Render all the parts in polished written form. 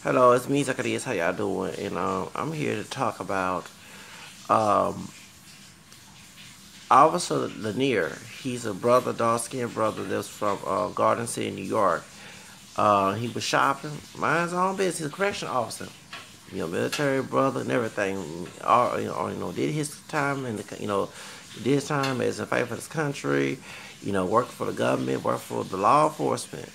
Hello, it's me, Zacchaeus. How y'all doing? And I'm here to talk about um, Officer Lanier. He's a brother, dark-skinned brother that's from Garden City, New York. He was shopping, mind his own business. He's a correction officer. Military brother and everything. Did his time in the, did his time as a fight for his country. Worked for the government, worked for the law enforcement.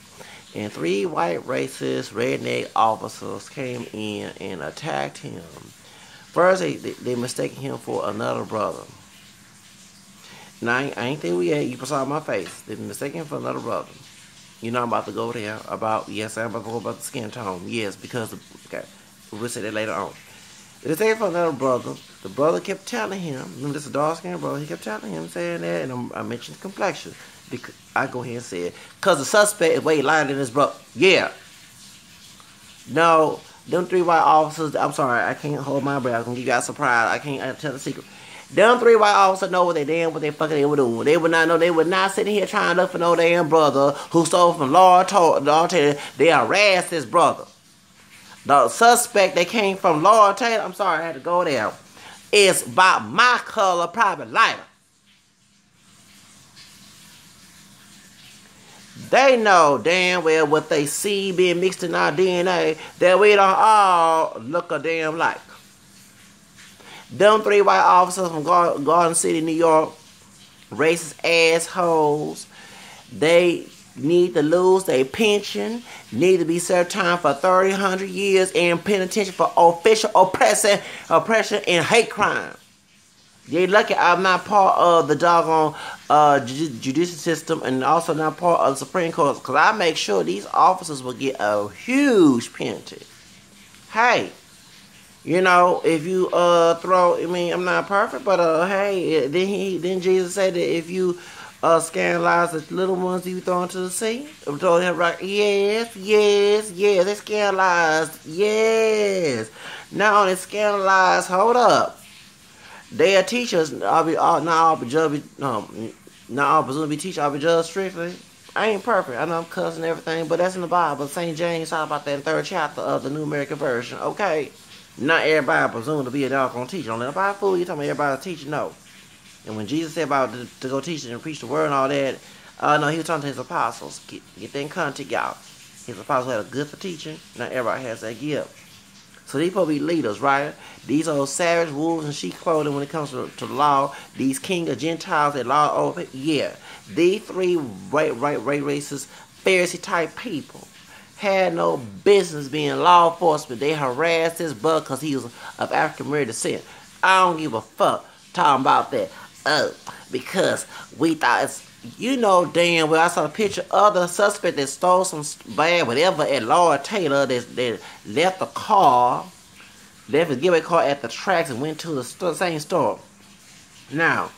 And three white racist redneck officers came in and attacked him. First, they mistaken him for another brother. Now, I ain't think we had, you saw my face. They mistaken him for another brother. I'm about to go there about, yes, I'm about to go about the skin tone. Yes, because, okay, we'll say that later on. They mistaken for another brother. The brother kept telling him, this is a dark-skinned brother, he kept telling him, saying that, and I mentioned complexion. Because I go ahead and say it. Because the suspect is way lighter than his brother. Yeah. No, them three white officers, I'm sorry, I can't hold my breath. I'm going to give you guys a surprise. I can't tell the secret. Them three white officers know what they fucking they were doing. They would not know. They would not sitting here trying to look for no damn brother who stole from Laura Taylor. They harassed his brother. The suspect that came from Laura Taylor, I'm sorry, I had to go there, is about my color, probably lighter. They know damn well what they see being mixed in our DNA that we don't all look a damn like. Them three white officers from Garden City, New York, racist assholes, they need to lose their pension, need to be served time for 100 years in penitentiary for official oppression and hate crime. They lucky I'm not part of the doggone judicial system and also not part of the Supreme Court, because I make sure these officers will get a huge penalty. Hey, if you I'm not perfect, but hey, then Jesus said that if you scandalize the little ones you throw into the sea, yes, they scandalized, yes. Not only scandalized, hold up. They are teachers. Not all presumed to be teachers. I'll be judged strictly. I ain't perfect. I know I'm cussing everything, but that's in the Bible. St. James talk about that in the 3rd chapter of the New American Version. Okay, not everybody presumed to be a doggone teacher. Don't let nobody fool you. Talking about everybody's a teacher. No. And when Jesus said about to go teach and preach the word and all that, no, he was talking to his apostles. Get that in context, y'all. His apostles had a gift for teaching. Not everybody has that gift. So these supposed to be leaders, right? These are savage wolves in sheep clothing when it comes to the law. These king of Gentiles that law over. Yeah. These three racist Pharisee type people had no business being law enforcement. They harassed his brother because he was of African American descent. I don't give a fuck talking about that. Because we thought it's, damn well, I saw a picture of the suspect that stole some bag, whatever, at Laura Taylor that left his getaway car at the tracks and went to the same store. Now,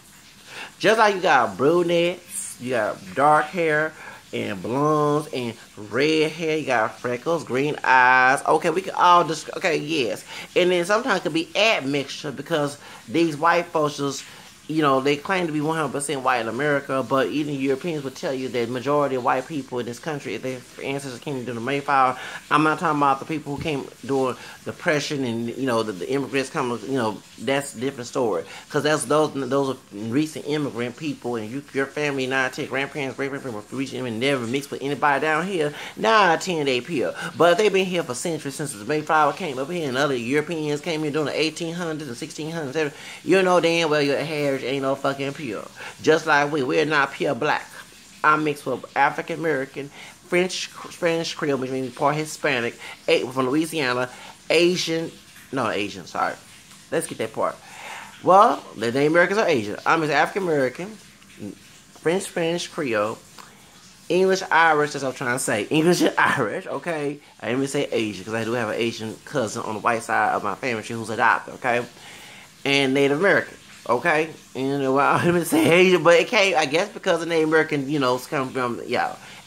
just like you got brunettes, you got dark hair, and blondes, and red hair, you got freckles, green eyes. Okay, we can all just, okay, yes. And then sometimes it could be admixture because these white folks just, they claim to be 100% white in America, but even Europeans would tell you that the majority of white people in this country, if their ancestors came during the Mayflower, I'm not talking about the people who came during Depression and, the immigrants coming, that's a different story. Because those are recent immigrant people, and your family, 9, 10, grandparents, great-grandparents, recent and never mixed with anybody down here, 9, 10, they pure. But if they've been here for centuries since the Mayflower came up here and other Europeans came here during the 1800s and 1600s, damn well your hair ain't no fucking pure. Just like we're not pure black. I'm mixed with African American, Spanish Creole, which means part Hispanic, from Louisiana, Asian, sorry. Let's get that part. Well, the name Americans are Asian. I'm African American, French, Spanish Creole, English, Irish, that's what I'm trying to say. English and Irish, okay? I didn't even say Asian, because I do have an Asian cousin on the white side of my family tree who's adopted, okay? And Native American. Okay, I didn't say Asian, but it came, I guess, because of Native American, it's coming from,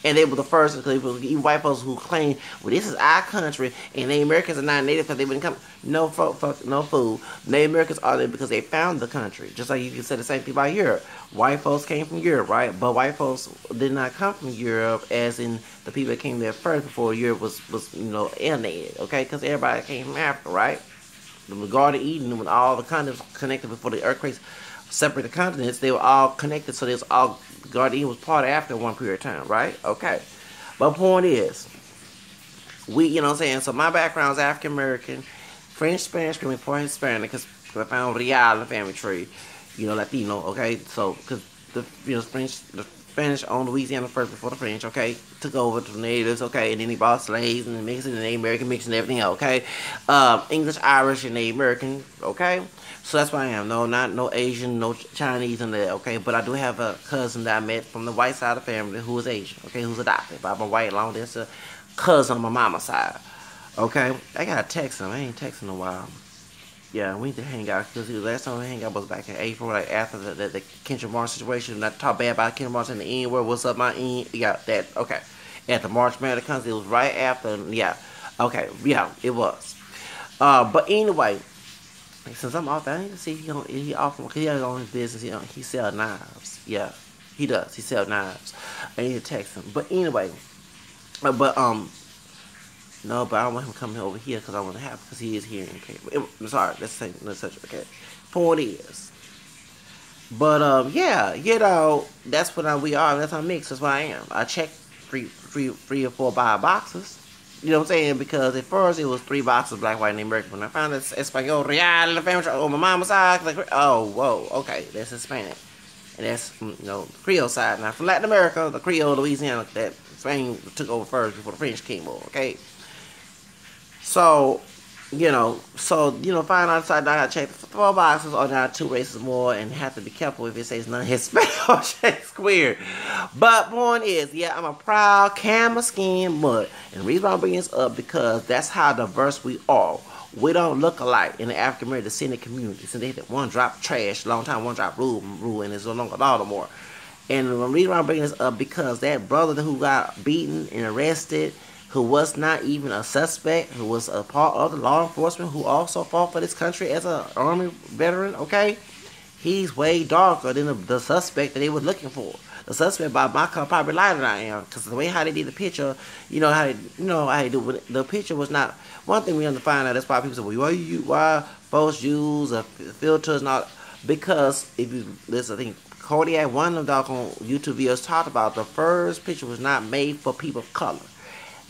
And they were the first, because even white folks who claim, well, this is our country, and the Americans are not native because they wouldn't come. No, no fool. Native Americans are there because they found the country. Just like you can say the same thing about Europe. White folks came from Europe, right? But white folks did not come from Europe, as in the people that came there first before Europe was alienated, okay? Because everybody came from Africa, right? The Garden of Eden, when all the continents connected before the earthquakes separated the continents, they were all connected, so they was all, Garden of Eden was part of Africa at one period of time, right? Okay. But point is, we, you know what I'm saying, so my background is African American, French, Spanish, coming for Hispanic, because I found Real in the family tree, Latino, okay? So, because the Spanish owned Louisiana first before the French, okay? Took over to the natives, okay? And then he bought slaves and then mixed it in Native American, mixing everything out, okay? English, Irish, and Native American, okay? So that's what I am. No Asian, no Chinese in there, okay? But I do have a cousin that I met from the white side of the family who is Asian, okay? Who's adopted by my white long distance cousin on my mama's side, okay? I gotta text him. I ain't texting in a while. Yeah, we need to hang out, because the last time we hang out was back in April, like after the Kendrick Lamar situation. And I talked bad about Kendrick Lamar in the N word. What's up, my N? Yeah, that, okay. At the March Madness concert, it was right after, yeah. Okay, yeah, it was. But anyway, since I'm off, I need to see if he off, because he has his own business. He sells knives. Yeah, he does. He sells knives. I need to text him. But anyway, no, but I don't want him coming over here because I want to have, because he is here. Okay, I'm sorry. Let's say such. Okay, point is, but yeah, that's what we are. That's our mix. That's what I am. I checked three or four buy boxes. You know what I'm saying? Because at first it was 3 boxes, black, white, and American. When I found it, Espanol, Real, the family on my mama's side, like, oh, whoa, okay, that's Hispanic, and that's Creole side. Now from Latin America, the Creole, Louisiana, that Spain took over first before the French came over. Okay. So, find out I gotta check 4 boxes or now 2 races more, and have to be careful if it says none Hispanic or square. But point is, yeah, I'm a proud camel skin mud. And the reason I'm bringing this up, because that's how diverse we are. We don't look alike in the African American descendant community. So they had one drop trash a long time, one drop rule, and it's no longer Baltimore. And the reason I'm bringing this up, because that brother who got beaten and arrested, who was not even a suspect, who was a part of the law enforcement, who also fought for this country as an Army veteran, okay? He's way darker than the suspect that they were looking for. The suspect by my color probably lighter than I am, because the way how they did the picture, how they do it, the picture was not, one thing we have to find out, that's why people say, well, why folks use filters, not, because if you listen, I think Kodiak, one of the doggone YouTube videos talked about, the first picture was not made for people of color.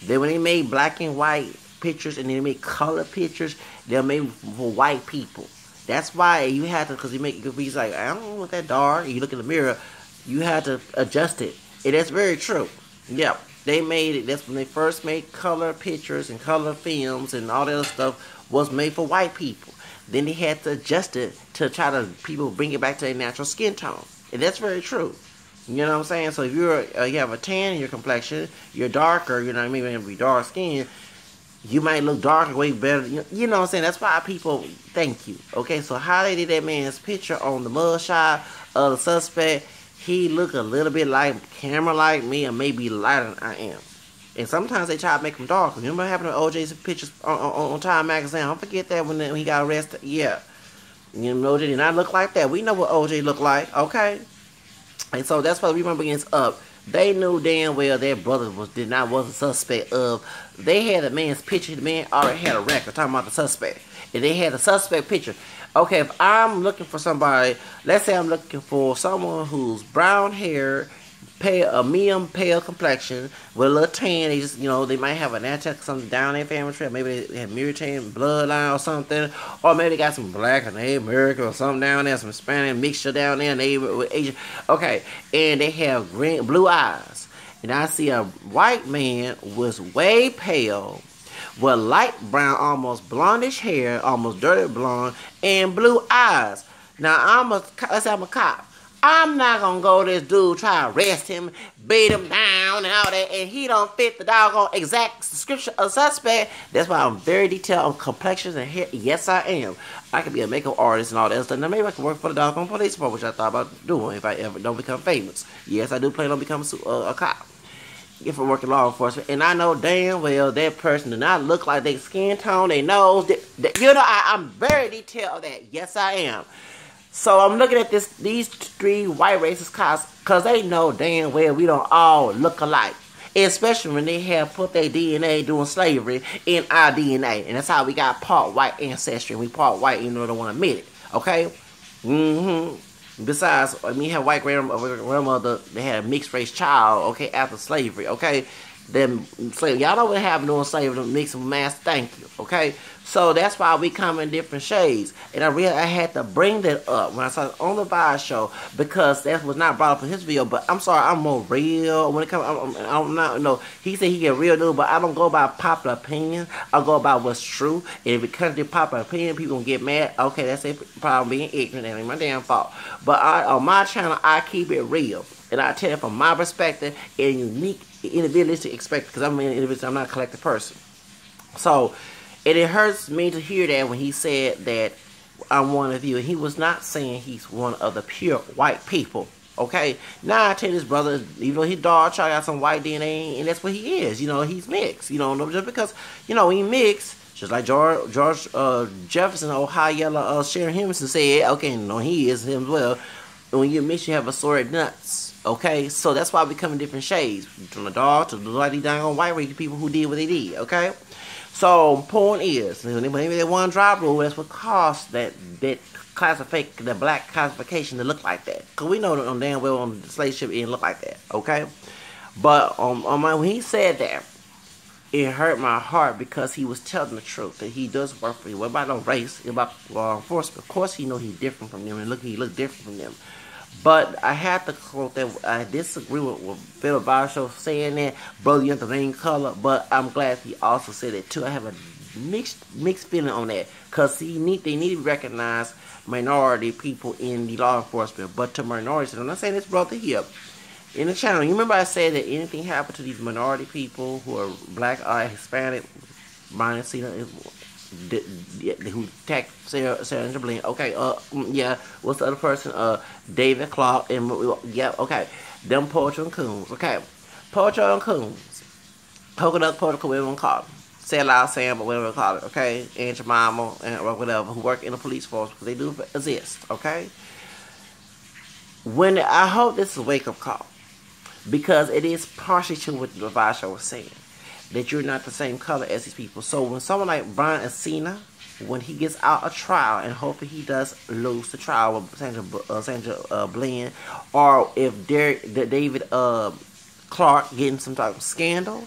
Then when they made black and white pictures and then they made color pictures, they're made for white people. That's why you had to, because you make it be like, I don't want that dark. You look in the mirror, you had to adjust it. And that's very true. Yeah, they made it. That's when they first made color pictures and color films, and all that other stuff was made for white people. Then they had to adjust it to try to people bring it back to their natural skin tone. And that's very true. You know what I'm saying? So if you have a tan in your complexion, you're darker, you know what I mean? You're going to be dark skinned, you might look darker, way better. You know what I'm saying? That's why people thank you. Okay, so how they did that man's picture on the mug shot of the suspect, he looked a little bit like camera like me, or maybe lighter than I am. And sometimes they try to make him darker. Remember what happened to OJ's pictures on Time Magazine? I don't forget that when he got arrested. Yeah. OJ did not look like that. We know what OJ looked like, okay? And so that's why we remember against up. They knew damn well their brother was a suspect of. They had a man's picture. The man already had a record talking about the suspect, and they had a suspect picture. Okay, if I'm looking for somebody, let's say I'm looking for someone who's brown hair, a medium pale complexion with a little tan. They just, they might have an attack, something down their family tree. Maybe they have Mauritanian bloodline or something, or maybe they got some black or Native American or something down there, some Spanish mixture down there, Native with Asian. Okay, and they have blue eyes. And I see a white man was way pale, with light brown, almost blondish hair, almost dirty blonde, and blue eyes. Now let's say I'm a cop. I'm not gonna go to this dude, try to arrest him, beat him down and all that, and he don't fit the doggone exact description of suspect. That's why I'm very detailed on complexions and hair. Yes, I am. I could be a makeup artist and all that stuff. Now maybe I can work for the doggone police department, which I thought about doing if I ever don't become famous. Yes, I do plan on becoming a cop. if I work in law enforcement, and I know damn well that person do not look like their skin tone, their nose. You know, I'm very detailed of that. Yes, I am. So I'm looking at these three white racist cops because they know damn well we don't all look alike. Especially when they have put their DNA during slavery in our DNA. And that's how we got part white ancestry. And we part white even though they don't want to admit it. Okay? Besides, I mean, have white grandmother, they had a mixed race child, okay, after slavery, okay? Them slavery, y'all know what happened during slavery, mixed mass, thank you, okay? So that's why we come in different shades. And I realized I had to bring that up when I saw it on the Vibe show because that was not brought up in his video. But I'm sorry, I'm more real when it comes. I'm not. No, he said he get real new, but I don't go by popular opinion. I go by what's true. And if it comes to popular opinion, people gonna get mad. Okay, that's a problem being ignorant. That ain't my damn fault. But on my channel, I keep it real. And I tell it from my perspective and unique individualistic perspective because I'm an individual. I'm not a collective person. So. And it hurts me to hear that when he said that I'm one of you. And he was not saying he's one of the pure white people. Okay? Now I tell this brother, even though his dog child got some white DNA, and that's what he is. You know, he's mixed. You know, just because, you know, he mixed, just like George Jefferson, old high yellow Sharon Henderson said, okay, no, he is him as well. When you mix, you have assorted nuts. Okay? So that's why we come in different shades. From the dog to the bloody down white race people who did what they did. Okay? So, point is, maybe they want to drop rule, that's what caused that the black classification to look like that. Because we know that damn well on the slave ship it didn't look like that, okay? But when he said that, it hurt my heart because he was telling the truth, that he does work for you. What about no race? It's about law enforcement. Of course he know he's different from them, and he look different from them. But I have to quote that I disagree with Phil Barshow saying that, brother, you have the main color, but I'm glad he also said it too. I have a mixed feeling on that, because they need to recognize minority people in the law enforcement, but to minorities, and I'm not saying this brother here, in the channel, you remember I said that anything happened to these minority people who are black or Hispanic, minus, who attacked Sarah Angela Blaine. Okay, yeah, what's the other person? David Clark, and yeah, okay, them Poetry and Coons. Okay, Poetry and Coons, Coconut Protocol, whatever we call it. Say it loud, Sam, but whatever we call it. Okay, and your mama and whatever who work in the police force because they do exist. Okay, I hope this is a wake up call because it is partially true what the Vibe show was saying. That you're not the same color as these people. So when someone like Brian Encina, when he gets out of trial, and hopefully he does lose the trial with Sandra Bland, or if David Clark getting some type of scandal,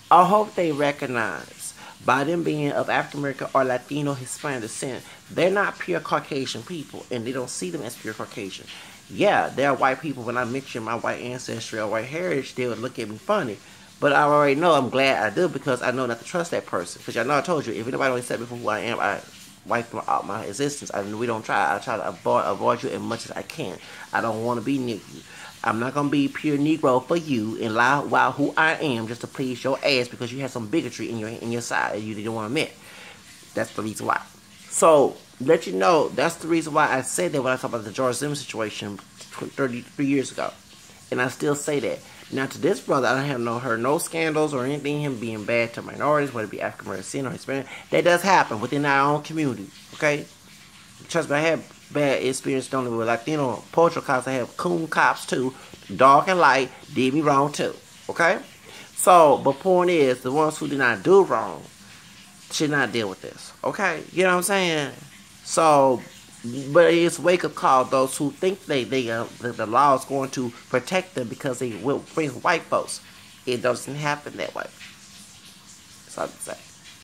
I hope they recognize by them being of African American or Latino Hispanic descent, they're not pure Caucasian people, and they don't see them as pure Caucasian. Yeah, they're white people. When I mention my white ancestry or white heritage, they would look at me funny. But I already know, I'm glad I do, because I know not to trust that person. Because y'all know I told you, if anybody don't accept me for who I am, I wipe them out my existence. We don't try. I try to avoid you as much as I can. I don't want to be near you. I'm not going to be pure Negro for you and lie about who I am just to please your ass because you have some bigotry in your side and you didn't want to admit. That's the reason why. So, let you know, that's the reason why I said that when I talked about the George Zimmerman situation 33 years ago. And I still say that. Now, to this brother, I have heard no scandals or anything, him being bad to minorities, whether it be African American or Hispanic. That does happen within our own community, okay? Trust me, I have bad experience only with Latino poetry cops. I have coon cops, too. Dark and light did me wrong, too, okay? So, but point is, the ones who did not do wrong should not deal with this, okay? You know what I'm saying? So, but it's a wake-up call those who think the law is going to protect them because they will bring white folks. It doesn't happen that way. That's all I'm saying.